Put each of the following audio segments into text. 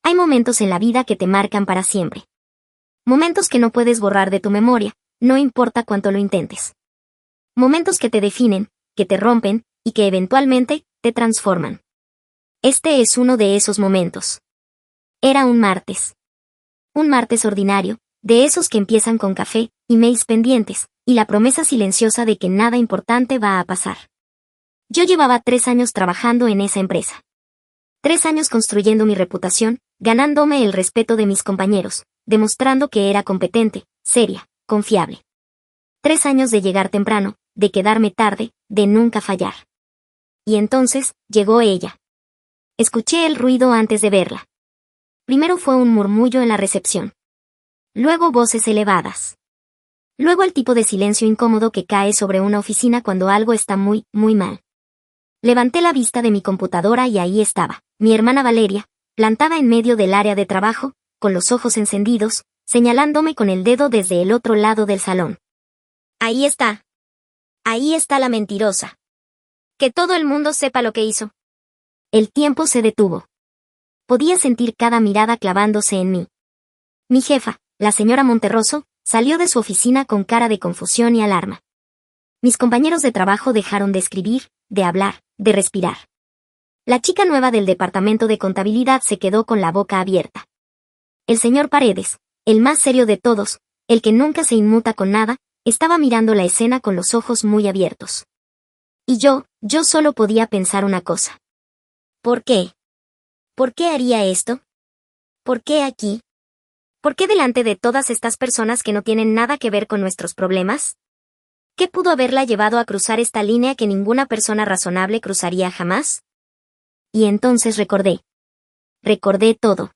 Hay momentos en la vida que te marcan para siempre. Momentos que no puedes borrar de tu memoria, no importa cuánto lo intentes. Momentos que te definen, que te rompen, y que eventualmente, te transforman. Este es uno de esos momentos. Era un martes. Un martes ordinario, de esos que empiezan con café, emails pendientes, y la promesa silenciosa de que nada importante va a pasar. Yo llevaba 3 años trabajando en esa empresa. 3 años construyendo mi reputación, ganándome el respeto de mis compañeros, demostrando que era competente, seria, confiable. 3 años de llegar temprano, de quedarme tarde, de nunca fallar. Y entonces, llegó ella. Escuché el ruido antes de verla. Primero fue un murmullo en la recepción. Luego voces elevadas. Luego el tipo de silencio incómodo que cae sobre una oficina cuando algo está muy, muy mal. Levanté la vista de mi computadora y ahí estaba, mi hermana Valeria, plantada en medio del área de trabajo, con los ojos encendidos, señalándome con el dedo desde el otro lado del salón. Ahí está. Ahí está la mentirosa. Que todo el mundo sepa lo que hizo. El tiempo se detuvo. Podía sentir cada mirada clavándose en mí. Mi jefa, la señora Monterroso, salió de su oficina con cara de confusión y alarma. Mis compañeros de trabajo dejaron de escribir, de hablar, de respirar. La chica nueva del departamento de contabilidad se quedó con la boca abierta. El señor Paredes, el más serio de todos, el que nunca se inmuta con nada, estaba mirando la escena con los ojos muy abiertos. Y yo solo podía pensar una cosa. ¿Por qué? ¿Por qué haría esto? ¿Por qué aquí? ¿Por qué delante de todas estas personas que no tienen nada que ver con nuestros problemas? ¿Qué pudo haberla llevado a cruzar esta línea que ninguna persona razonable cruzaría jamás? Y entonces recordé. Recordé todo.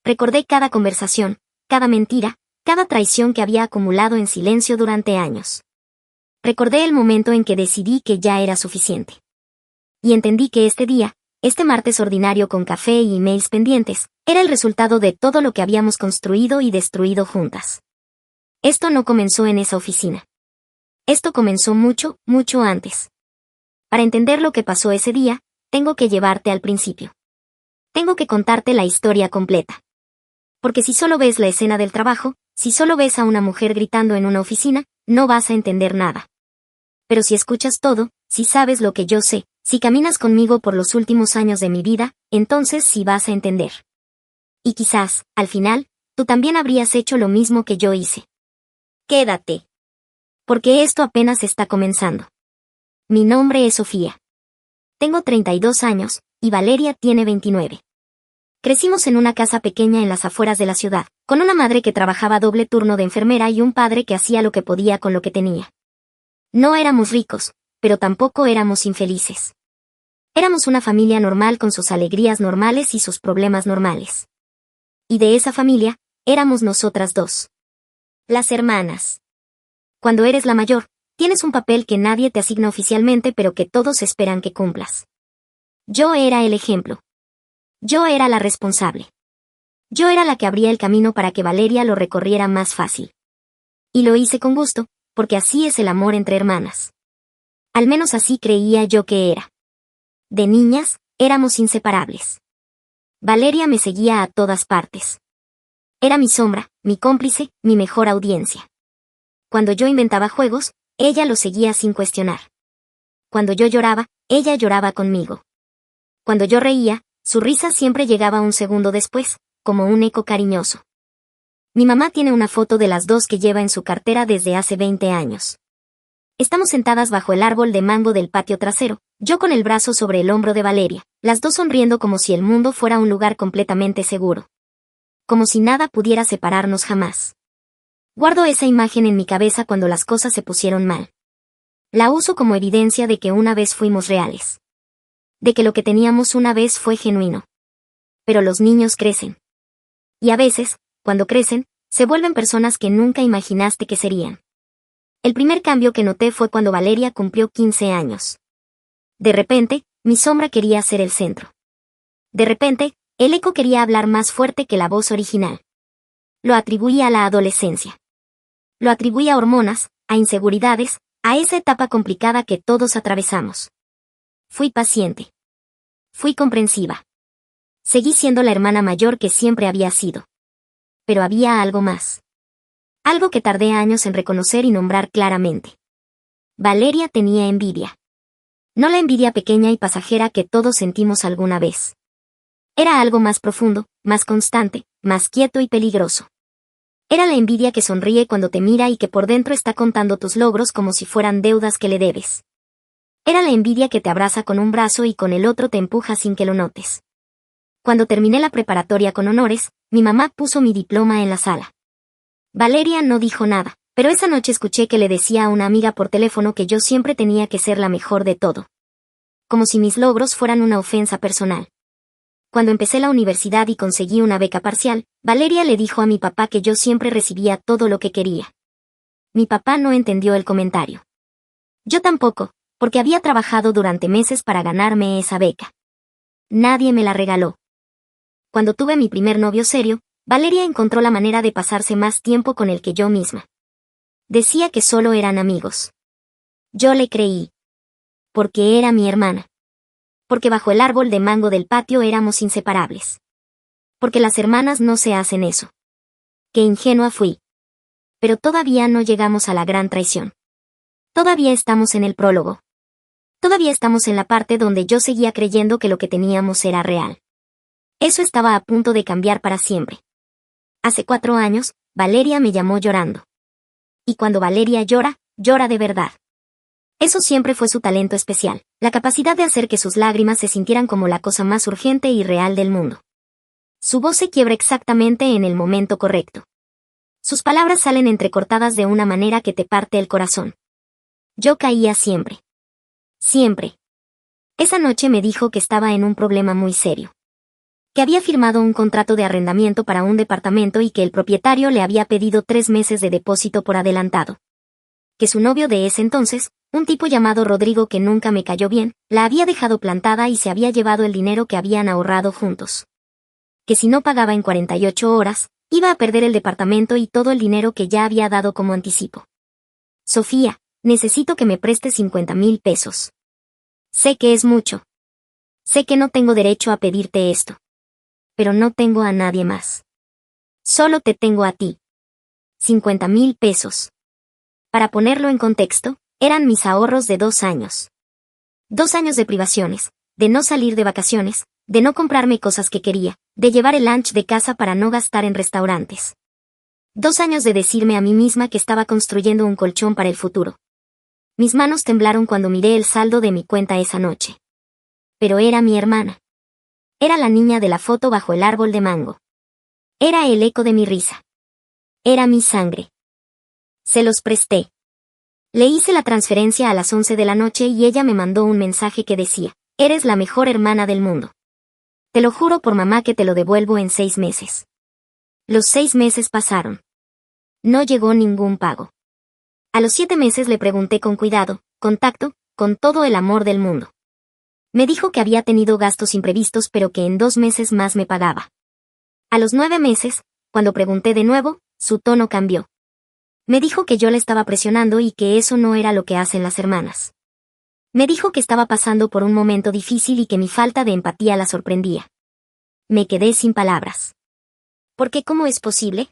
Recordé cada conversación, cada mentira, cada traición que había acumulado en silencio durante años. Recordé el momento en que decidí que ya era suficiente. Y entendí que este día, este martes ordinario con café y emails pendientes, era el resultado de todo lo que habíamos construido y destruido juntas. Esto no comenzó en esa oficina. Esto comenzó mucho, mucho antes. Para entender lo que pasó ese día, tengo que llevarte al principio. Tengo que contarte la historia completa. Porque si solo ves la escena del trabajo, si solo ves a una mujer gritando en una oficina, no vas a entender nada. Pero si escuchas todo, si sabes lo que yo sé, si caminas conmigo por los últimos años de mi vida, entonces sí vas a entender. Y quizás, al final, tú también habrías hecho lo mismo que yo hice. Quédate. Porque esto apenas está comenzando. Mi nombre es Sofía. Tengo 32 años, y Valeria tiene 29. Crecimos en una casa pequeña en las afueras de la ciudad, con una madre que trabajaba doble turno de enfermera y un padre que hacía lo que podía con lo que tenía. No éramos ricos, pero tampoco éramos infelices. Éramos una familia normal con sus alegrías normales y sus problemas normales. Y de esa familia, éramos nosotras dos. Las hermanas. Cuando eres la mayor, tienes un papel que nadie te asigna oficialmente pero que todos esperan que cumplas. Yo era el ejemplo. Yo era la responsable. Yo era la que abría el camino para que Valeria lo recorriera más fácil. Y lo hice con gusto, porque así es el amor entre hermanas. Al menos así creía yo que era. De niñas, éramos inseparables. Valeria me seguía a todas partes. Era mi sombra, mi cómplice, mi mejor audiencia. Cuando yo inventaba juegos, ella los seguía sin cuestionar. Cuando yo lloraba, ella lloraba conmigo. Cuando yo reía, su risa siempre llegaba un segundo después, como un eco cariñoso. Mi mamá tiene una foto de las dos que lleva en su cartera desde hace 20 años. Estamos sentadas bajo el árbol de mango del patio trasero, yo con el brazo sobre el hombro de Valeria, las dos sonriendo como si el mundo fuera un lugar completamente seguro. Como si nada pudiera separarnos jamás. Guardo esa imagen en mi cabeza cuando las cosas se pusieron mal. La uso como evidencia de que una vez fuimos reales. De que lo que teníamos una vez fue genuino. Pero los niños crecen. Y a veces, cuando crecen, se vuelven personas que nunca imaginaste que serían. El primer cambio que noté fue cuando Valeria cumplió 15 años. De repente, mi sombra quería ser el centro. De repente, el eco quería hablar más fuerte que la voz original. Lo atribuía a la adolescencia. Lo atribuía a hormonas, a inseguridades, a esa etapa complicada que todos atravesamos. Fui paciente. Fui comprensiva. Seguí siendo la hermana mayor que siempre había sido. Pero había algo más. Algo que tardé años en reconocer y nombrar claramente. Valeria tenía envidia. No la envidia pequeña y pasajera que todos sentimos alguna vez. Era algo más profundo, más constante, más quieto y peligroso. Era la envidia que sonríe cuando te mira y que por dentro está contando tus logros como si fueran deudas que le debes. Era la envidia que te abraza con un brazo y con el otro te empuja sin que lo notes. Cuando terminé la preparatoria con honores, mi mamá puso mi diploma en la sala. Valeria no dijo nada, pero esa noche escuché que le decía a una amiga por teléfono que yo siempre tenía que ser la mejor de todo. Como si mis logros fueran una ofensa personal. Cuando empecé la universidad y conseguí una beca parcial, Valeria le dijo a mi papá que yo siempre recibía todo lo que quería. Mi papá no entendió el comentario. Yo tampoco, porque había trabajado durante meses para ganarme esa beca. Nadie me la regaló. Cuando tuve mi primer novio serio, Valeria encontró la manera de pasarse más tiempo con él que yo misma. Decía que solo eran amigos. Yo le creí. Porque era mi hermana. Porque bajo el árbol de mango del patio éramos inseparables. Porque las hermanas no se hacen eso. Qué ingenua fui. Pero todavía no llegamos a la gran traición. Todavía estamos en el prólogo. Todavía estamos en la parte donde yo seguía creyendo que lo que teníamos era real. Eso estaba a punto de cambiar para siempre. Hace 4 años, Valeria me llamó llorando. Y cuando Valeria llora, llora de verdad. Eso siempre fue su talento especial, la capacidad de hacer que sus lágrimas se sintieran como la cosa más urgente y real del mundo. Su voz se quiebra exactamente en el momento correcto. Sus palabras salen entrecortadas de una manera que te parte el corazón. Yo caía siempre. Siempre. Esa noche me dijo que estaba en un problema muy serio. Que había firmado un contrato de arrendamiento para un departamento y que el propietario le había pedido 3 meses de depósito por adelantado. Que su novio de ese entonces, un tipo llamado Rodrigo que nunca me cayó bien, la había dejado plantada y se había llevado el dinero que habían ahorrado juntos. Que si no pagaba en 48 horas, iba a perder el departamento y todo el dinero que ya había dado como anticipo. Sofía, necesito que me prestes 50,000 pesos. Sé que es mucho. Sé que no tengo derecho a pedirte esto. Pero no tengo a nadie más. Solo te tengo a ti. 50,000 pesos. Para ponerlo en contexto, eran mis ahorros de 2 años. 2 años de privaciones, de no salir de vacaciones, de no comprarme cosas que quería, de llevar el lunch de casa para no gastar en restaurantes. 2 años de decirme a mí misma que estaba construyendo un colchón para el futuro. Mis manos temblaron cuando miré el saldo de mi cuenta esa noche. Pero era mi hermana. Era la niña de la foto bajo el árbol de mango. Era el eco de mi risa. Era mi sangre. Se los presté. Le hice la transferencia a las 11 de la noche y ella me mandó un mensaje que decía, eres la mejor hermana del mundo. Te lo juro por mamá que te lo devuelvo en 6 meses. Los 6 meses pasaron. No llegó ningún pago. A los 7 meses le pregunté con cuidado, con tacto, con todo el amor del mundo. Me dijo que había tenido gastos imprevistos pero que en 2 meses más me pagaba. A los 9 meses, cuando pregunté de nuevo, su tono cambió. Me dijo que yo le estaba presionando y que eso no era lo que hacen las hermanas. Me dijo que estaba pasando por un momento difícil y que mi falta de empatía la sorprendía. Me quedé sin palabras. Porque ¿cómo es posible?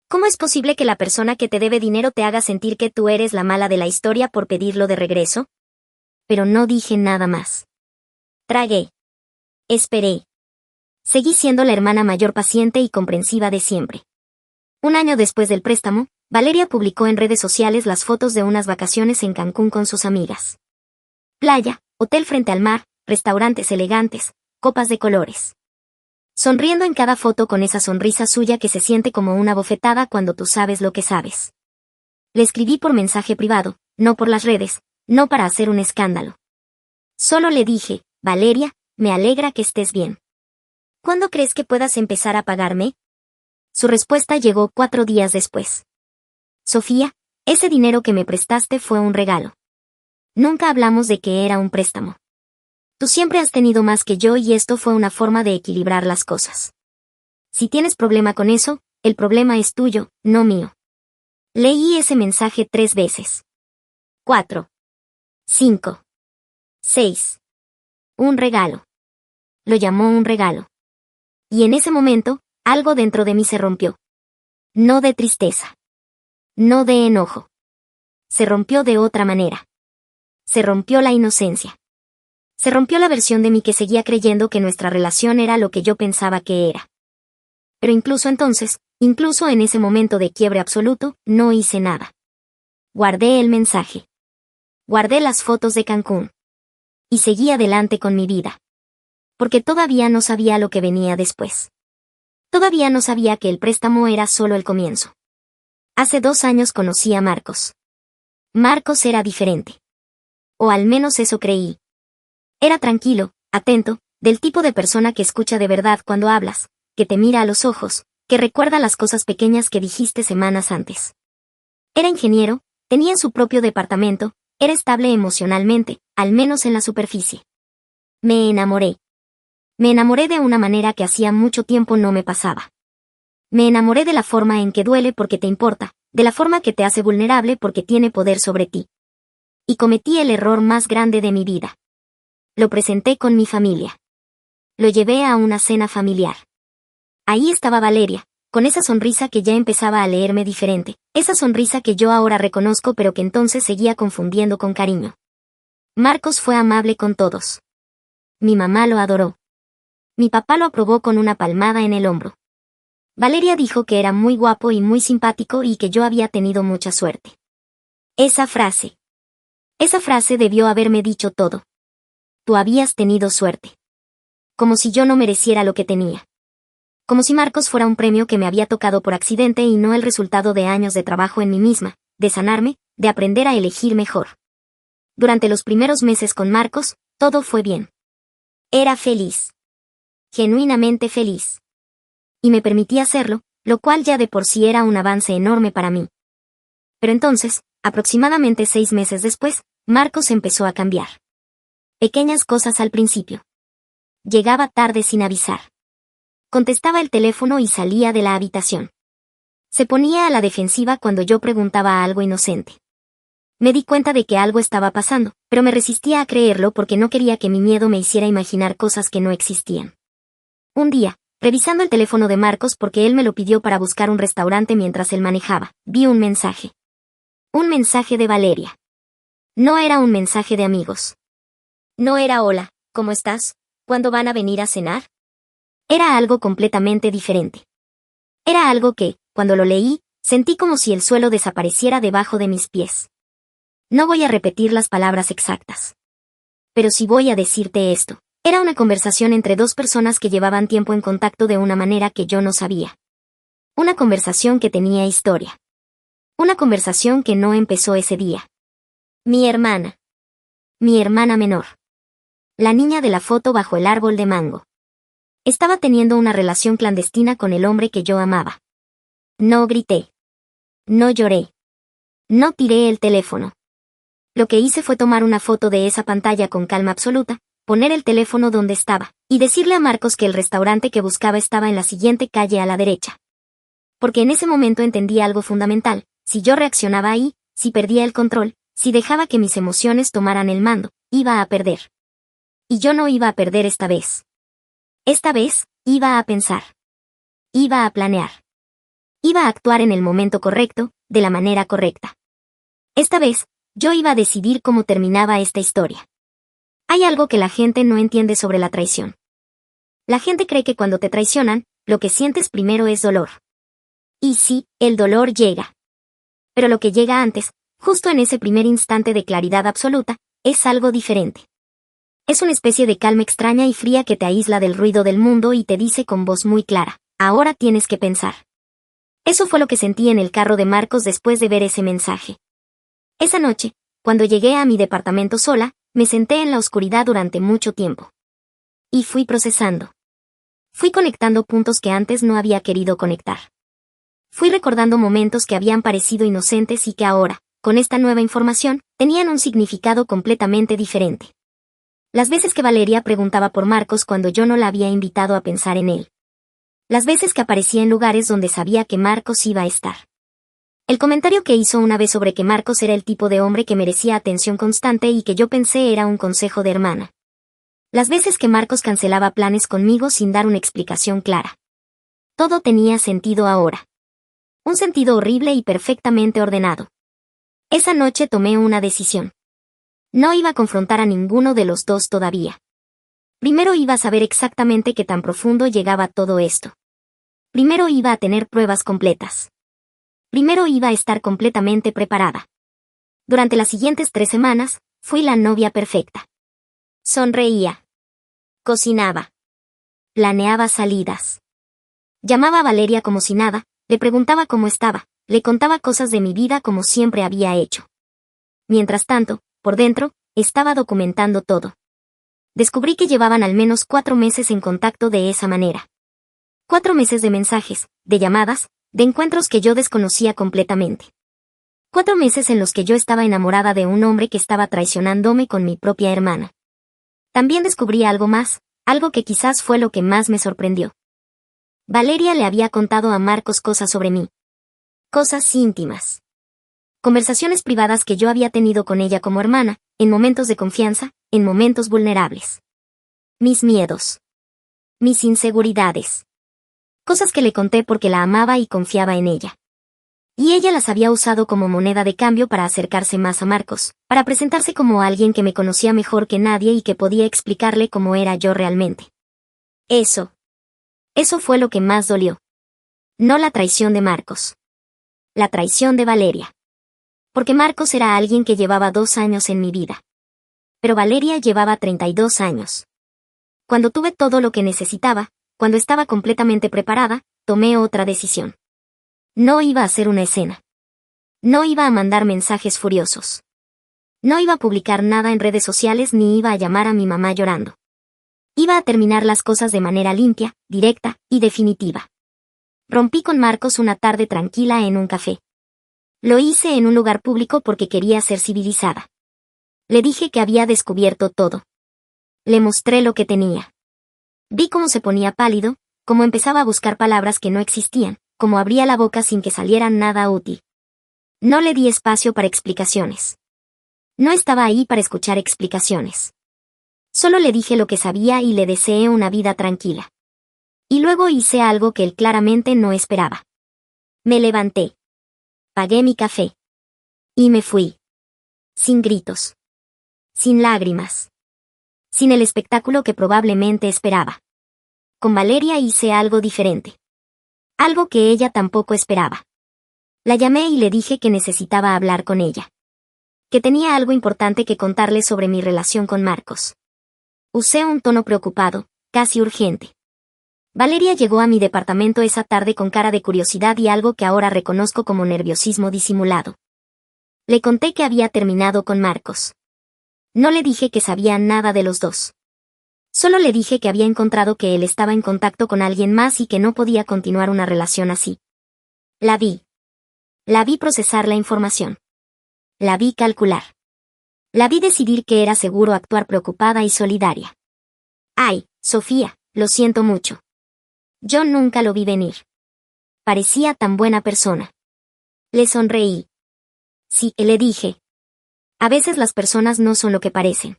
¿Cómo es posible que la persona que te debe dinero te haga sentir que tú eres la mala de la historia por pedirlo de regreso? Pero no dije nada más. Tragué. Esperé. Seguí siendo la hermana mayor paciente y comprensiva de siempre. 1 año después del préstamo, Valeria publicó en redes sociales las fotos de unas vacaciones en Cancún con sus amigas. Playa, hotel frente al mar, restaurantes elegantes, copas de colores. Sonriendo en cada foto con esa sonrisa suya que se siente como una bofetada cuando tú sabes lo que sabes. Le escribí por mensaje privado, no por las redes, no para hacer un escándalo. Solo le dije, Valeria, me alegra que estés bien. ¿Cuándo crees que puedas empezar a pagarme? Su respuesta llegó 4 días después. Sofía, ese dinero que me prestaste fue un regalo. Nunca hablamos de que era un préstamo. Tú siempre has tenido más que yo y esto fue una forma de equilibrar las cosas. Si tienes problema con eso, el problema es tuyo, no mío. Leí ese mensaje 3 veces. 4. 5. 6. Un regalo. Lo llamó un regalo. Y en ese momento, algo dentro de mí se rompió. No de tristeza. No de enojo. Se rompió de otra manera. Se rompió la inocencia. Se rompió la versión de mí que seguía creyendo que nuestra relación era lo que yo pensaba que era. Pero incluso entonces, incluso en ese momento de quiebre absoluto, no hice nada. Guardé el mensaje. Guardé las fotos de Cancún. Y seguí adelante con mi vida. Porque todavía no sabía lo que venía después. Todavía no sabía que el préstamo era solo el comienzo. Hace 2 años conocí a Marcos. Marcos era diferente. O al menos eso creí. Era tranquilo, atento, del tipo de persona que escucha de verdad cuando hablas, que te mira a los ojos, que recuerda las cosas pequeñas que dijiste semanas antes. Era ingeniero, tenía su propio departamento, era estable emocionalmente, al menos en la superficie. Me enamoré. Me enamoré de una manera que hacía mucho tiempo no me pasaba. Me enamoré de la forma en que duele porque te importa, de la forma que te hace vulnerable porque tiene poder sobre ti. Y cometí el error más grande de mi vida. Lo presenté con mi familia. Lo llevé a una cena familiar. Ahí estaba Valeria, con esa sonrisa que ya empezaba a leerme diferente, esa sonrisa que yo ahora reconozco pero que entonces seguía confundiendo con cariño. Marcos fue amable con todos. Mi mamá lo adoró. Mi papá lo aprobó con una palmada en el hombro. Valeria dijo que era muy guapo y muy simpático y que yo había tenido mucha suerte. Esa frase debió haberme dicho todo. Tú habías tenido suerte. Como si yo no mereciera lo que tenía. Como si Marcos fuera un premio que me había tocado por accidente y no el resultado de años de trabajo en mí misma, de sanarme, de aprender a elegir mejor. Durante los primeros meses con Marcos, todo fue bien. Era feliz. Genuinamente feliz. Y me permitía hacerlo, lo cual ya de por sí era un avance enorme para mí. Pero entonces, aproximadamente 6 meses después, Marcos empezó a cambiar. Pequeñas cosas al principio. Llegaba tarde sin avisar. Contestaba el teléfono y salía de la habitación. Se ponía a la defensiva cuando yo preguntaba algo inocente. Me di cuenta de que algo estaba pasando, pero me resistía a creerlo porque no quería que mi miedo me hiciera imaginar cosas que no existían. Un día, revisando el teléfono de Marcos porque él me lo pidió para buscar un restaurante mientras él manejaba, vi un mensaje. Un mensaje de Valeria. No era un mensaje de amigos. No era hola, ¿cómo estás? ¿Cuándo van a venir a cenar? Era algo completamente diferente. Era algo que, cuando lo leí, sentí como si el suelo desapareciera debajo de mis pies. No voy a repetir las palabras exactas. Pero sí voy a decirte esto. Era una conversación entre 2 personas que llevaban tiempo en contacto de una manera que yo no sabía. Una conversación que tenía historia. Una conversación que no empezó ese día. Mi hermana. Mi hermana menor. La niña de la foto bajo el árbol de mango. Estaba teniendo una relación clandestina con el hombre que yo amaba. No grité. No lloré. No tiré el teléfono. Lo que hice fue tomar una foto de esa pantalla con calma absoluta, poner el teléfono donde estaba, y decirle a Marcos que el restaurante que buscaba estaba en la siguiente calle a la derecha. Porque en ese momento entendí algo fundamental: si yo reaccionaba ahí, si perdía el control, si dejaba que mis emociones tomaran el mando, iba a perder. Y yo no iba a perder esta vez. Esta vez, iba a pensar. Iba a planear. Iba a actuar en el momento correcto, de la manera correcta. Esta vez, yo iba a decidir cómo terminaba esta historia. Hay algo que la gente no entiende sobre la traición. La gente cree que cuando te traicionan, lo que sientes primero es dolor. Y sí, el dolor llega. Pero lo que llega antes, justo en ese primer instante de claridad absoluta, es algo diferente. Es una especie de calma extraña y fría que te aísla del ruido del mundo y te dice con voz muy clara: ahora tienes que pensar. Eso fue lo que sentí en el carro de Marcos después de ver ese mensaje. Esa noche, cuando llegué a mi departamento sola, me senté en la oscuridad durante mucho tiempo. Y fui procesando. Fui conectando puntos que antes no había querido conectar. Fui recordando momentos que habían parecido inocentes y que ahora, con esta nueva información, tenían un significado completamente diferente. Las veces que Valeria preguntaba por Marcos cuando yo no la había invitado a pensar en él. Las veces que aparecía en lugares donde sabía que Marcos iba a estar. El comentario que hizo una vez sobre que Marcos era el tipo de hombre que merecía atención constante y que yo pensé era un consejo de hermana. Las veces que Marcos cancelaba planes conmigo sin dar una explicación clara. Todo tenía sentido ahora. Un sentido horrible y perfectamente ordenado. Esa noche tomé una decisión. No iba a confrontar a ninguno de los dos todavía. Primero iba a saber exactamente qué tan profundo llegaba todo esto. Primero iba a tener pruebas completas. Primero iba a estar completamente preparada. Durante las siguientes 3 semanas, fui la novia perfecta. Sonreía. Cocinaba. Planeaba salidas. Llamaba a Valeria como si nada, le preguntaba cómo estaba, le contaba cosas de mi vida como siempre había hecho. Mientras tanto, por dentro, estaba documentando todo. Descubrí que llevaban al menos 4 meses en contacto de esa manera. 4 meses de mensajes, de llamadas, de encuentros que yo desconocía completamente. 4 meses en los que yo estaba enamorada de un hombre que estaba traicionándome con mi propia hermana. También descubrí algo más, algo que quizás fue lo que más me sorprendió. Valeria le había contado a Marcos cosas sobre mí. Cosas íntimas. Conversaciones privadas que yo había tenido con ella como hermana, en momentos de confianza, en momentos vulnerables. Mis miedos. Mis inseguridades. Cosas que le conté porque la amaba y confiaba en ella. Y ella las había usado como moneda de cambio para acercarse más a Marcos, para presentarse como alguien que me conocía mejor que nadie y que podía explicarle cómo era yo realmente. Eso fue lo que más dolió. No la traición de Marcos. La traición de Valeria. Porque Marcos era alguien que llevaba 2 años en mi vida. Pero Valeria llevaba 32 años. Cuando tuve todo lo que necesitaba, cuando estaba completamente preparada, tomé otra decisión. No iba a hacer una escena. No iba a mandar mensajes furiosos. No iba a publicar nada en redes sociales ni iba a llamar a mi mamá llorando. Iba a terminar las cosas de manera limpia, directa y definitiva. Rompí con Marcos una tarde tranquila en un café. Lo hice en un lugar público porque quería ser civilizada. Le dije que había descubierto todo. Le mostré lo que tenía. Vi cómo se ponía pálido, cómo empezaba a buscar palabras que no existían, cómo abría la boca sin que saliera nada útil. No le di espacio para explicaciones. No estaba ahí para escuchar explicaciones. Solo le dije lo que sabía y le deseé una vida tranquila. Y luego hice algo que él claramente no esperaba. Me levanté. Pagué mi café. Y me fui. Sin gritos. Sin lágrimas. Sin el espectáculo que probablemente esperaba. Con Valeria hice algo diferente. Algo que ella tampoco esperaba. La llamé y le dije que necesitaba hablar con ella. Que tenía algo importante que contarle sobre mi relación con Marcos. Usé un tono preocupado, casi urgente. Valeria llegó a mi departamento esa tarde con cara de curiosidad y algo que ahora reconozco como nerviosismo disimulado. Le conté que había terminado con Marcos. No le dije que sabía nada de los dos. Solo le dije que había encontrado que él estaba en contacto con alguien más y que no podía continuar una relación así. La vi. La vi procesar la información. La vi calcular. La vi decidir que era seguro actuar preocupada y solidaria. Ay, Sofía, lo siento mucho. Yo nunca lo vi venir. Parecía tan buena persona. Le sonreí. Sí, le dije. A veces las personas no son lo que parecen.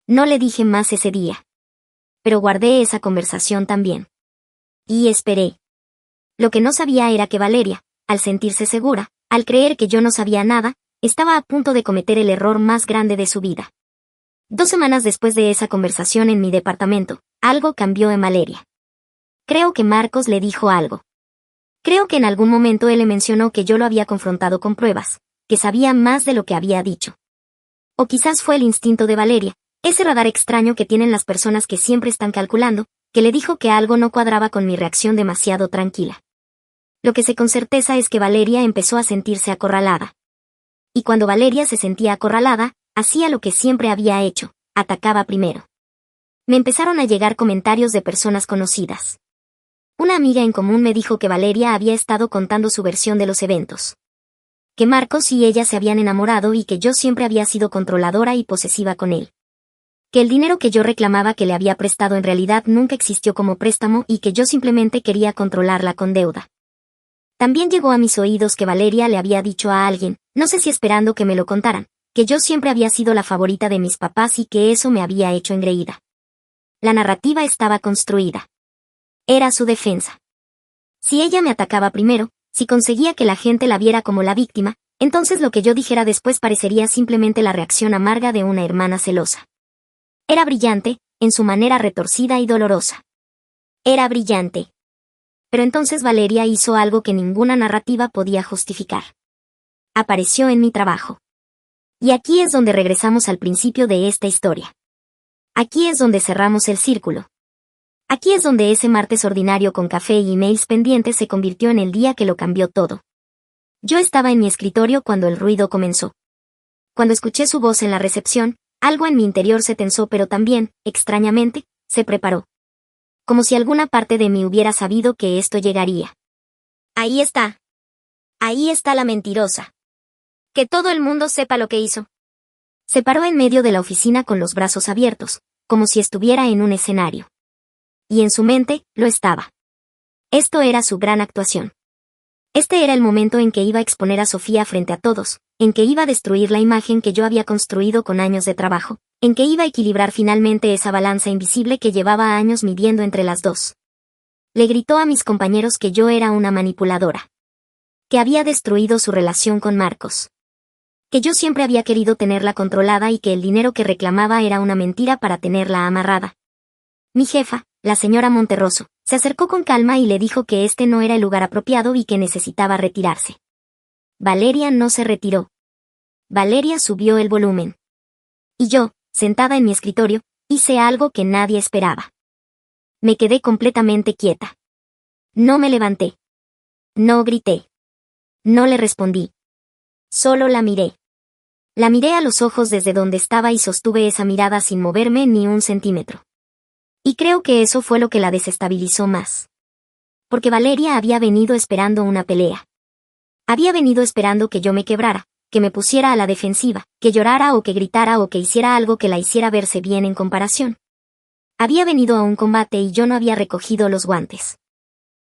No le dije más ese día. Pero guardé esa conversación también. Y esperé. Lo que no sabía era que Valeria, al sentirse segura, al creer que yo no sabía nada, estaba a punto de cometer el error más grande de su vida. 2 semanas después de esa conversación en mi departamento, algo cambió en Valeria. Creo que Marcos le dijo algo. Creo que en algún momento él le mencionó que yo lo había confrontado con pruebas, que sabía más de lo que había dicho. O quizás fue el instinto de Valeria, ese radar extraño que tienen las personas que siempre están calculando, que le dijo que algo no cuadraba con mi reacción demasiado tranquila. Lo que sé con certeza es que Valeria empezó a sentirse acorralada. Y cuando Valeria se sentía acorralada, hacía lo que siempre había hecho, atacaba primero. Me empezaron a llegar comentarios de personas conocidas. Una amiga en común me dijo que Valeria había estado contando su versión de los eventos. Que Marcos y ella se habían enamorado y que yo siempre había sido controladora y posesiva con él. Que el dinero que yo reclamaba que le había prestado en realidad nunca existió como préstamo y que yo simplemente quería controlarla con deuda. También llegó a mis oídos que Valeria le había dicho a alguien, no sé si esperando que me lo contaran, que yo siempre había sido la favorita de mis papás y que eso me había hecho engreída. La narrativa estaba construida. Era su defensa. Si ella me atacaba primero, si conseguía que la gente la viera como la víctima, entonces lo que yo dijera después parecería simplemente la reacción amarga de una hermana celosa. Era brillante, en su manera retorcida y dolorosa. Era brillante. Pero entonces Valeria hizo algo que ninguna narrativa podía justificar. Apareció en mi trabajo. Y aquí es donde regresamos al principio de esta historia. Aquí es donde cerramos el círculo. Aquí es donde ese martes ordinario con café y emails pendientes se convirtió en el día que lo cambió todo. Yo estaba en mi escritorio cuando el ruido comenzó. Cuando escuché su voz en la recepción, algo en mi interior se tensó, pero también, extrañamente, se preparó. Como si alguna parte de mí hubiera sabido que esto llegaría. Ahí está. Ahí está la mentirosa. Que todo el mundo sepa lo que hizo. Se paró en medio de la oficina con los brazos abiertos, como si estuviera en un escenario. Y en su mente, lo estaba. Esto era su gran actuación. Este era el momento en que iba a exponer a Sofía frente a todos, en que iba a destruir la imagen que yo había construido con años de trabajo, en que iba a equilibrar finalmente esa balanza invisible que llevaba años midiendo entre las dos. Le gritó a mis compañeros que yo era una manipuladora. Que había destruido su relación con Marcos. Que yo siempre había querido tenerla controlada y que el dinero que reclamaba era una mentira para tenerla amarrada. Mi jefa, la señora Monterroso, se acercó con calma y le dijo que este no era el lugar apropiado y que necesitaba retirarse. Valeria no se retiró. Valeria subió el volumen. Y yo, sentada en mi escritorio, hice algo que nadie esperaba. Me quedé completamente quieta. No me levanté. No grité. No le respondí. Solo la miré. La miré a los ojos desde donde estaba y sostuve esa mirada sin moverme ni un centímetro. Y creo que eso fue lo que la desestabilizó más. Porque Valeria había venido esperando una pelea. Había venido esperando que yo me quebrara, que me pusiera a la defensiva, que llorara o que gritara o que hiciera algo que la hiciera verse bien en comparación. Había venido a un combate y yo no había recogido los guantes.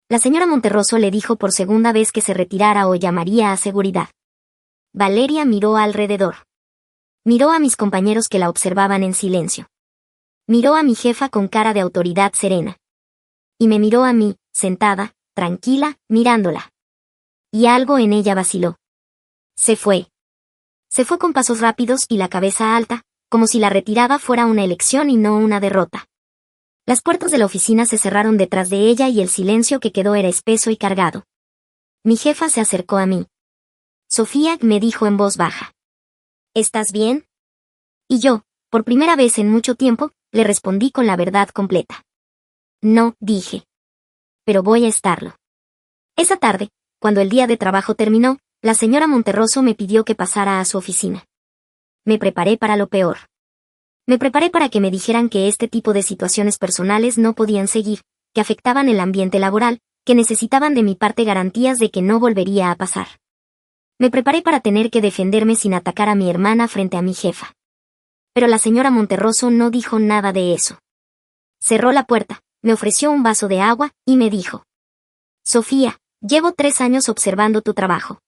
La señora Monterroso le dijo por segunda vez que se retirara o llamaría a seguridad. Valeria miró alrededor. Miró a mis compañeros que la observaban en silencio. Miró a mi jefa con cara de autoridad serena. Y me miró a mí, sentada, tranquila, mirándola. Y algo en ella vaciló. Se fue. Se fue con pasos rápidos y la cabeza alta, como si la retirada fuera una elección y no una derrota. Las puertas de la oficina se cerraron detrás de ella y el silencio que quedó era espeso y cargado. Mi jefa se acercó a mí. Sofía, me dijo en voz baja. ¿Estás bien? Y yo, por primera vez en mucho tiempo, le respondí con la verdad completa. No, dije. Pero voy a estarlo. Esa tarde, cuando el día de trabajo terminó, la señora Monterroso me pidió que pasara a su oficina. Me preparé para lo peor. Me preparé para que me dijeran que este tipo de situaciones personales no podían seguir, que afectaban el ambiente laboral, que necesitaban de mi parte garantías de que no volvería a pasar. Me preparé para tener que defenderme sin atacar a mi hermana frente a mi jefa. Pero la señora Monterroso no dijo nada de eso. Cerró la puerta, me ofreció un vaso de agua y me dijo. Sofía, llevo 3 años observando tu trabajo.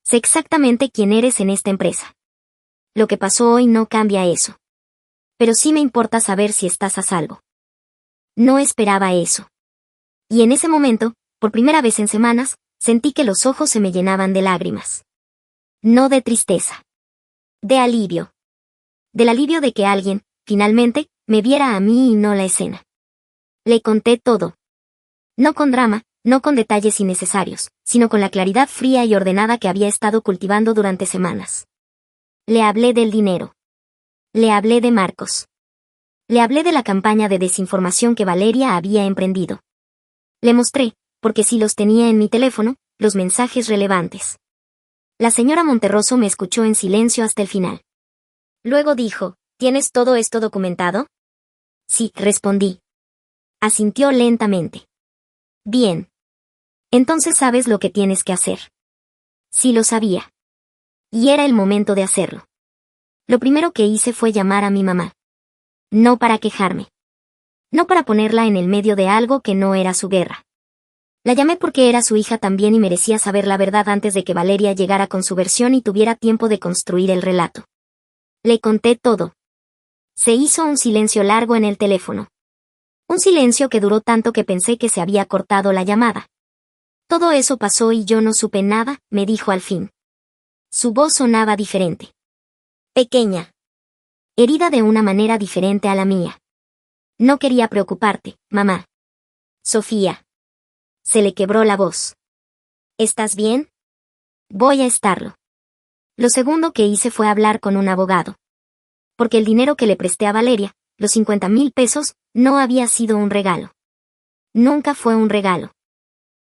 Sé exactamente quién eres en esta empresa. Lo que pasó hoy no cambia eso. Pero sí me importa saber si estás a salvo. No esperaba eso. Y en ese momento, por primera vez en semanas, sentí que los ojos se me llenaban de lágrimas. No de tristeza. De alivio. Del alivio de que alguien, finalmente, me viera a mí y no la escena. Le conté todo. No con drama, no con detalles innecesarios, sino con la claridad fría y ordenada que había estado cultivando durante semanas. Le hablé del dinero. Le hablé de Marcos. Le hablé de la campaña de desinformación que Valeria había emprendido. Le mostré, porque sí los tenía en mi teléfono, los mensajes relevantes. La señora Monterroso me escuchó en silencio hasta el final. Luego dijo, ¿tienes todo esto documentado? Sí, respondí. Asintió lentamente. Bien. Entonces sabes lo que tienes que hacer. Sí lo sabía. Y era el momento de hacerlo. Lo primero que hice fue llamar a mi mamá. No para quejarme. No para ponerla en el medio de algo que no era su guerra. La llamé porque era su hija también y merecía saber la verdad antes de que Valeria llegara con su versión y tuviera tiempo de construir el relato. Le conté todo. Se hizo un silencio largo en el teléfono. Un silencio que duró tanto que pensé que se había cortado la llamada. Todo eso pasó y yo no supe nada, me dijo al fin. Su voz sonaba diferente. Pequeña. Herida de una manera diferente a la mía. No quería preocuparte, mamá. Sofía. Se le quebró la voz. ¿Estás bien? Voy a estarlo. Lo segundo que hice fue hablar con un abogado. Porque el dinero que le presté a Valeria, los 50,000 pesos, no había sido un regalo. Nunca fue un regalo.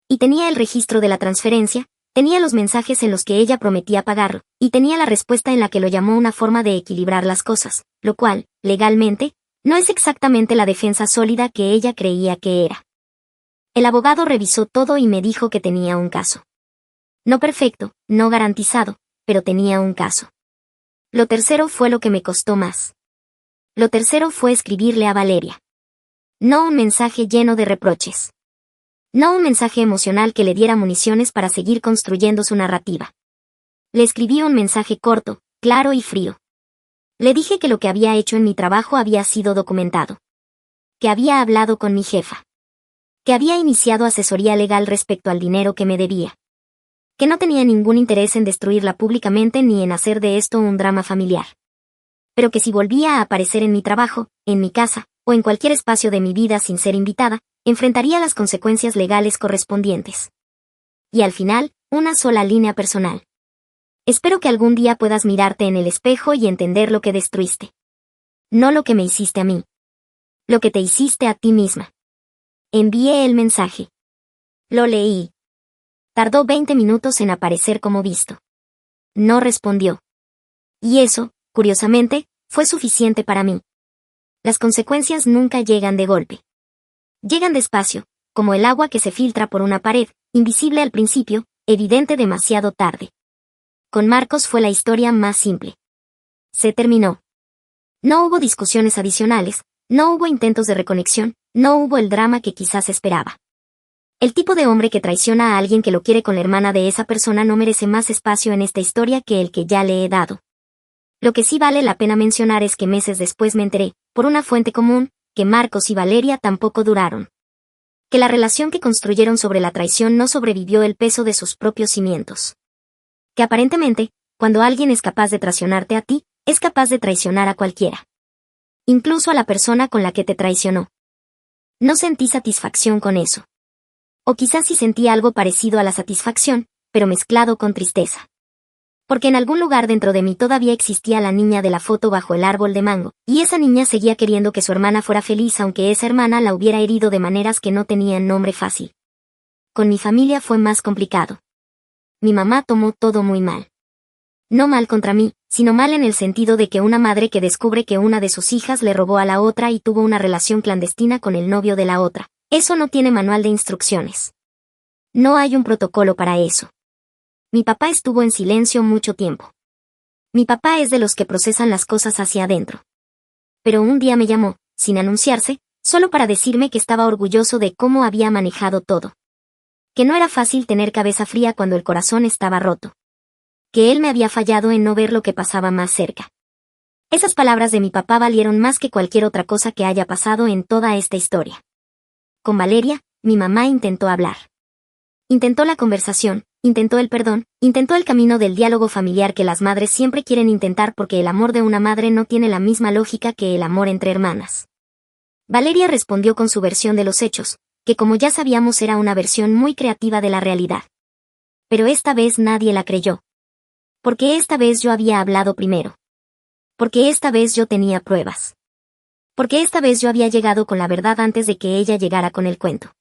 Y tenía el registro de la transferencia, tenía los mensajes en los que ella prometía pagarlo, y tenía la respuesta en la que lo llamó una forma de equilibrar las cosas, lo cual, legalmente, no es exactamente la defensa sólida que ella creía que era. El abogado revisó todo y me dijo que tenía un caso. No perfecto, no garantizado, pero tenía un caso. Lo tercero fue lo que me costó más. Lo tercero fue escribirle a Valeria. No un mensaje lleno de reproches. No un mensaje emocional que le diera municiones para seguir construyendo su narrativa. Le escribí un mensaje corto, claro y frío. Le dije que lo que había hecho en mi trabajo había sido documentado. Que había hablado con mi jefa. Que había iniciado asesoría legal respecto al dinero que me debía. Que no tenía ningún interés en destruirla públicamente ni en hacer de esto un drama familiar. Pero que si volvía a aparecer en mi trabajo, en mi casa, o en cualquier espacio de mi vida sin ser invitada, enfrentaría las consecuencias legales correspondientes. Y al final, una sola línea personal. Espero que algún día puedas mirarte en el espejo y entender lo que destruiste. No lo que me hiciste a mí. Lo que te hiciste a ti misma. Envié el mensaje. Lo leí. Tardó 20 minutos en aparecer como visto. No respondió. Y eso, curiosamente, fue suficiente para mí. Las consecuencias nunca llegan de golpe. Llegan despacio, como el agua que se filtra por una pared, invisible al principio, evidente demasiado tarde. Con Marcos fue la historia más simple. Se terminó. No hubo discusiones adicionales, no hubo intentos de reconexión, no hubo el drama que quizás esperaba. El tipo de hombre que traiciona a alguien que lo quiere con la hermana de esa persona no merece más espacio en esta historia que el que ya le he dado. Lo que sí vale la pena mencionar es que meses después me enteré, por una fuente común, que Marcos y Valeria tampoco duraron. Que la relación que construyeron sobre la traición no sobrevivió el peso de sus propios cimientos. Que aparentemente, cuando alguien es capaz de traicionarte a ti, es capaz de traicionar a cualquiera. Incluso a la persona con la que te traicionó. No sentí satisfacción con eso. O quizás sí sentí algo parecido a la satisfacción, pero mezclado con tristeza. Porque en algún lugar dentro de mí todavía existía la niña de la foto bajo el árbol de mango, y esa niña seguía queriendo que su hermana fuera feliz aunque esa hermana la hubiera herido de maneras que no tenían nombre fácil. Con mi familia fue más complicado. Mi mamá tomó todo muy mal. No mal contra mí, sino mal en el sentido de que una madre que descubre que una de sus hijas le robó a la otra y tuvo una relación clandestina con el novio de la otra. Eso no tiene manual de instrucciones. No hay un protocolo para eso. Mi papá estuvo en silencio mucho tiempo. Mi papá es de los que procesan las cosas hacia adentro. Pero un día me llamó, sin anunciarse, solo para decirme que estaba orgulloso de cómo había manejado todo. Que no era fácil tener cabeza fría cuando el corazón estaba roto. Que él me había fallado en no ver lo que pasaba más cerca. Esas palabras de mi papá valieron más que cualquier otra cosa que haya pasado en toda esta historia. Con Valeria, mi mamá intentó hablar. Intentó la conversación, intentó el perdón, intentó el camino del diálogo familiar que las madres siempre quieren intentar porque el amor de una madre no tiene la misma lógica que el amor entre hermanas. Valeria respondió con su versión de los hechos, que como ya sabíamos era una versión muy creativa de la realidad. Pero esta vez nadie la creyó. Porque esta vez yo había hablado primero. Porque esta vez yo tenía pruebas. Porque esta vez yo había llegado con la verdad antes de que ella llegara con el cuento.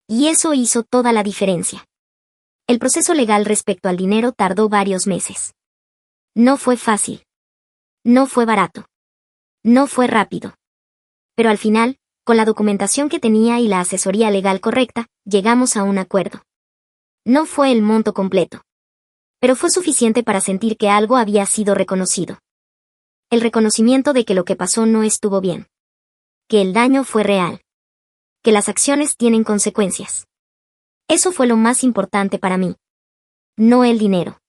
Y eso hizo toda la diferencia. El proceso legal respecto al dinero tardó varios meses. No fue fácil. No fue barato. No fue rápido. Pero al final, con la documentación que tenía y la asesoría legal correcta, llegamos a un acuerdo. No fue el monto completo. Pero fue suficiente para sentir que algo había sido reconocido. El reconocimiento de que lo que pasó no estuvo bien. Que el daño fue real. Que las acciones tienen consecuencias. Eso fue lo más importante para mí. No el dinero.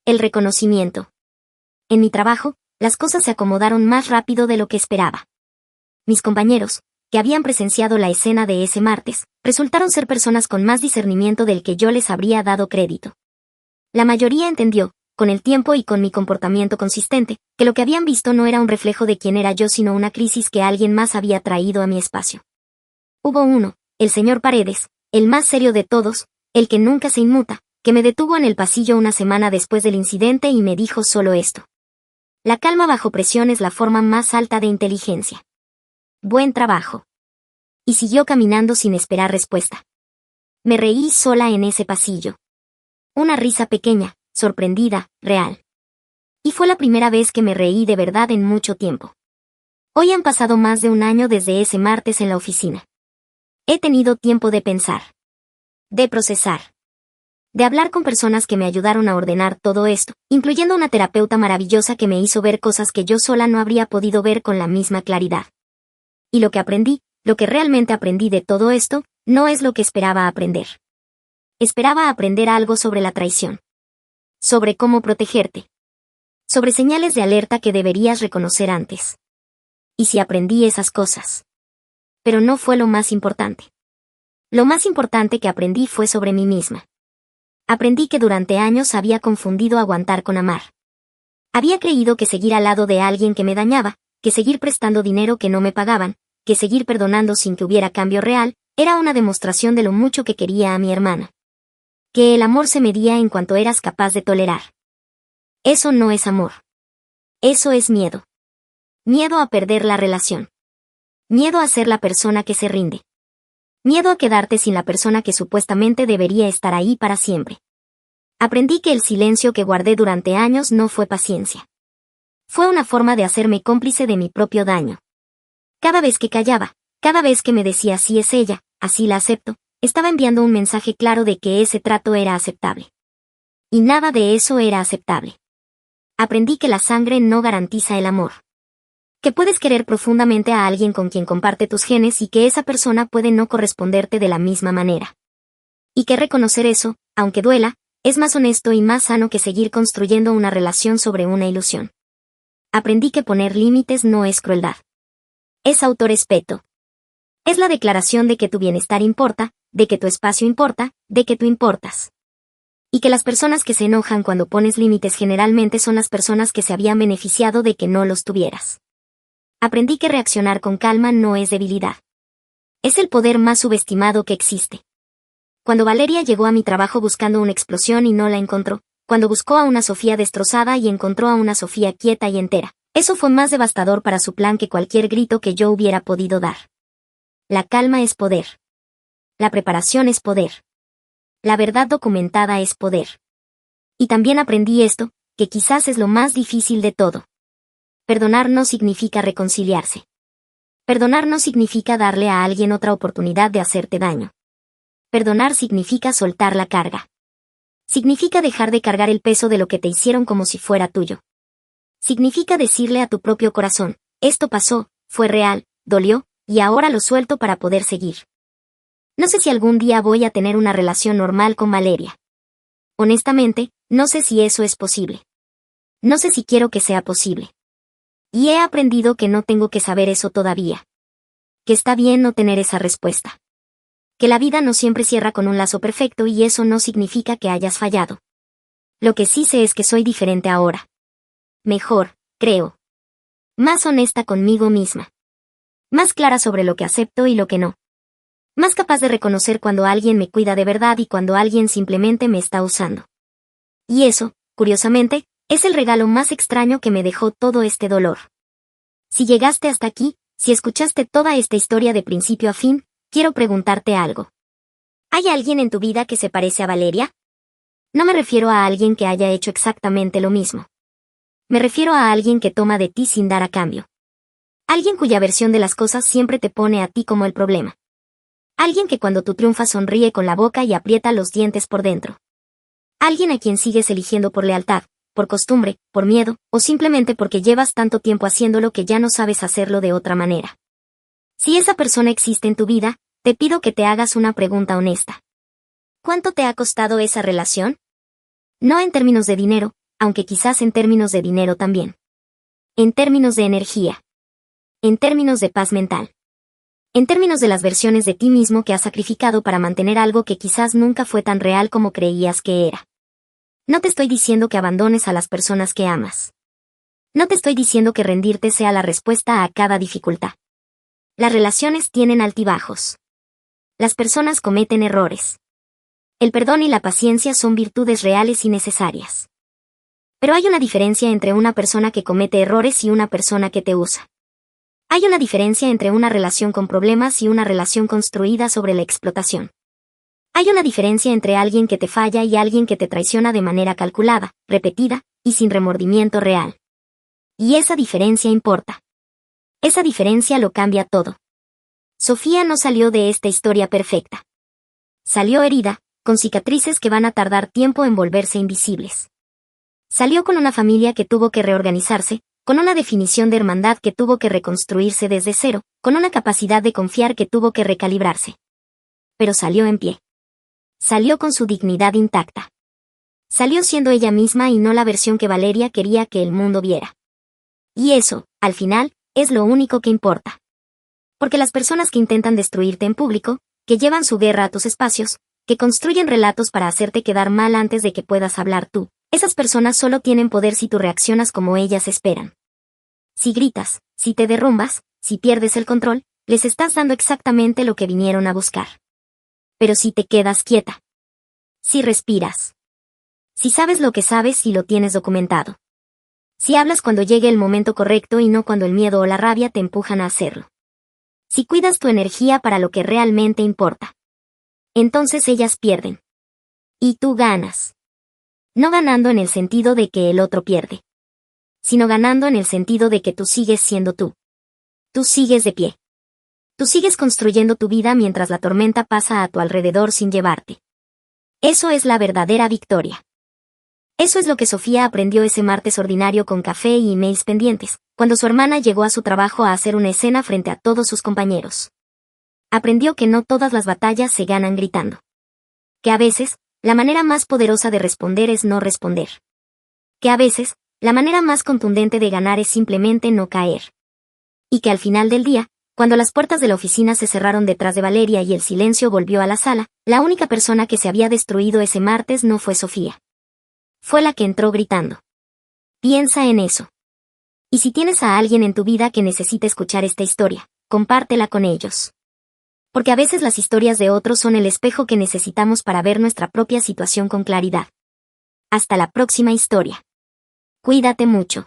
El reconocimiento. En mi trabajo, las cosas se acomodaron más rápido de lo que esperaba. Mis compañeros, que habían presenciado la escena de ese martes, resultaron ser personas con más discernimiento del que yo les habría dado crédito. La mayoría entendió, con el tiempo y con mi comportamiento consistente, que lo que habían visto no era un reflejo de quién era yo sino una crisis que alguien más había traído a mi espacio. Hubo uno, el señor Paredes, el más serio de todos, el que nunca se inmuta, que me detuvo en el pasillo una semana después del incidente y me dijo solo esto. La calma bajo presión es la forma más alta de inteligencia. Buen trabajo. Y siguió caminando sin esperar respuesta. Me reí sola en ese pasillo. Una risa pequeña, sorprendida, real. Y fue la primera vez que me reí de verdad en mucho tiempo. Hoy han pasado más de un año desde ese martes en la oficina. He tenido tiempo de pensar. De procesar. De hablar con personas que me ayudaron a ordenar todo esto, incluyendo una terapeuta maravillosa que me hizo ver cosas que yo sola no habría podido ver con la misma claridad. Y lo que aprendí, lo que realmente aprendí de todo esto, no es lo que esperaba aprender. Esperaba aprender algo sobre la traición. Sobre cómo protegerte. Sobre señales de alerta que deberías reconocer antes. Y si aprendí esas cosas. Pero no fue lo más importante. Lo más importante que aprendí fue sobre mí misma. Aprendí que durante años había confundido aguantar con amar. Había creído que seguir al lado de alguien que me dañaba, que seguir prestando dinero que no me pagaban, que seguir perdonando sin que hubiera cambio real, era una demostración de lo mucho que quería a mi hermana. Que el amor se medía en cuanto eras capaz de tolerar. Eso no es amor. Eso es miedo. Miedo a perder la relación. Miedo a ser la persona que se rinde. Miedo a quedarte sin la persona que supuestamente debería estar ahí para siempre. Aprendí que el silencio que guardé durante años no fue paciencia. Fue una forma de hacerme cómplice de mi propio daño. Cada vez que callaba, cada vez que me decía así es ella, así la acepto, estaba enviando un mensaje claro de que ese trato era aceptable. Y nada de eso era aceptable. Aprendí que la sangre no garantiza el amor. Que puedes querer profundamente a alguien con quien comparte tus genes y que esa persona puede no corresponderte de la misma manera. Y que reconocer eso, aunque duela, es más honesto y más sano que seguir construyendo una relación sobre una ilusión. Aprendí que poner límites no es crueldad. Es autorrespeto. Es la declaración de que tu bienestar importa, de que tu espacio importa, de que tú importas. Y que las personas que se enojan cuando pones límites generalmente son las personas que se habían beneficiado de que no los tuvieras. Aprendí que reaccionar con calma no es debilidad. Es el poder más subestimado que existe. Cuando Valeria llegó a mi trabajo buscando una explosión y no la encontró, cuando buscó a una Sofía destrozada y encontró a una Sofía quieta y entera, eso fue más devastador para su plan que cualquier grito que yo hubiera podido dar. La calma es poder. La preparación es poder. La verdad documentada es poder. Y también aprendí esto, que quizás es lo más difícil de todo. Perdonar no significa reconciliarse. Perdonar no significa darle a alguien otra oportunidad de hacerte daño. Perdonar significa soltar la carga. Significa dejar de cargar el peso de lo que te hicieron como si fuera tuyo. Significa decirle a tu propio corazón, esto pasó, fue real, dolió, y ahora lo suelto para poder seguir. No sé si algún día voy a tener una relación normal con Valeria. Honestamente, no sé si eso es posible. No sé si quiero que sea posible. Y he aprendido que no tengo que saber eso todavía. Que está bien no tener esa respuesta. Que la vida no siempre cierra con un lazo perfecto y eso no significa que hayas fallado. Lo que sí sé es que soy diferente ahora. Mejor, creo. Más honesta conmigo misma. Más clara sobre lo que acepto y lo que no. Más capaz de reconocer cuando alguien me cuida de verdad y cuando alguien simplemente me está usando. Y eso, curiosamente, es el regalo más extraño que me dejó todo este dolor. Si llegaste hasta aquí, si escuchaste toda esta historia de principio a fin, quiero preguntarte algo. ¿Hay alguien en tu vida que se parece a Valeria? No me refiero a alguien que haya hecho exactamente lo mismo. Me refiero a alguien que toma de ti sin dar a cambio. Alguien cuya versión de las cosas siempre te pone a ti como el problema. Alguien que cuando tú triunfas sonríe con la boca y aprieta los dientes por dentro. Alguien a quien sigues eligiendo por lealtad, por costumbre, por miedo, o simplemente porque llevas tanto tiempo haciéndolo que ya no sabes hacerlo de otra manera. Si esa persona existe en tu vida, te pido que te hagas una pregunta honesta. ¿Cuánto te ha costado esa relación? No en términos de dinero, aunque quizás en términos de dinero también. En términos de energía. En términos de paz mental. En términos de las versiones de ti mismo que has sacrificado para mantener algo que quizás nunca fue tan real como creías que era. No te estoy diciendo que abandones a las personas que amas. No te estoy diciendo que rendirte sea la respuesta a cada dificultad. Las relaciones tienen altibajos. Las personas cometen errores. El perdón y la paciencia son virtudes reales y necesarias. Pero hay una diferencia entre una persona que comete errores y una persona que te usa. Hay una diferencia entre una relación con problemas y una relación construida sobre la explotación. Hay una diferencia entre alguien que te falla y alguien que te traiciona de manera calculada, repetida, y sin remordimiento real. Y esa diferencia importa. Esa diferencia lo cambia todo. Sofía no salió de esta historia perfecta. Salió herida, con cicatrices que van a tardar tiempo en volverse invisibles. Salió con una familia que tuvo que reorganizarse, con una definición de hermandad que tuvo que reconstruirse desde cero, con una capacidad de confiar que tuvo que recalibrarse. Pero salió en pie. Salió con su dignidad intacta. Salió siendo ella misma y no la versión que Valeria quería que el mundo viera. Y eso, al final, es lo único que importa. Porque las personas que intentan destruirte en público, que llevan su guerra a tus espacios, que construyen relatos para hacerte quedar mal antes de que puedas hablar tú, esas personas solo tienen poder si tú reaccionas como ellas esperan. Si gritas, si te derrumbas, si pierdes el control, les estás dando exactamente lo que vinieron a buscar. Pero si te quedas quieta. Si respiras. Si sabes lo que sabes y lo tienes documentado. Si hablas cuando llegue el momento correcto y no cuando el miedo o la rabia te empujan a hacerlo. Si cuidas tu energía para lo que realmente importa. Entonces ellas pierden. Y tú ganas. No ganando en el sentido de que el otro pierde. Sino ganando en el sentido de que tú sigues siendo tú. Tú sigues de pie. Tú sigues construyendo tu vida mientras la tormenta pasa a tu alrededor sin llevarte. Eso es la verdadera victoria. Eso es lo que Sofía aprendió ese martes ordinario con café y emails pendientes, cuando su hermana llegó a su trabajo a hacer una escena frente a todos sus compañeros. Aprendió que no todas las batallas se ganan gritando. Que a veces, la manera más poderosa de responder es no responder. Que a veces, la manera más contundente de ganar es simplemente no caer. Y que al final del día, cuando las puertas de la oficina se cerraron detrás de Valeria y el silencio volvió a la sala, la única persona que se había destruido ese martes no fue Sofía. Fue la que entró gritando. Piensa en eso. Y si tienes a alguien en tu vida que necesite escuchar esta historia, compártela con ellos. Porque a veces las historias de otros son el espejo que necesitamos para ver nuestra propia situación con claridad. Hasta la próxima historia. Cuídate mucho.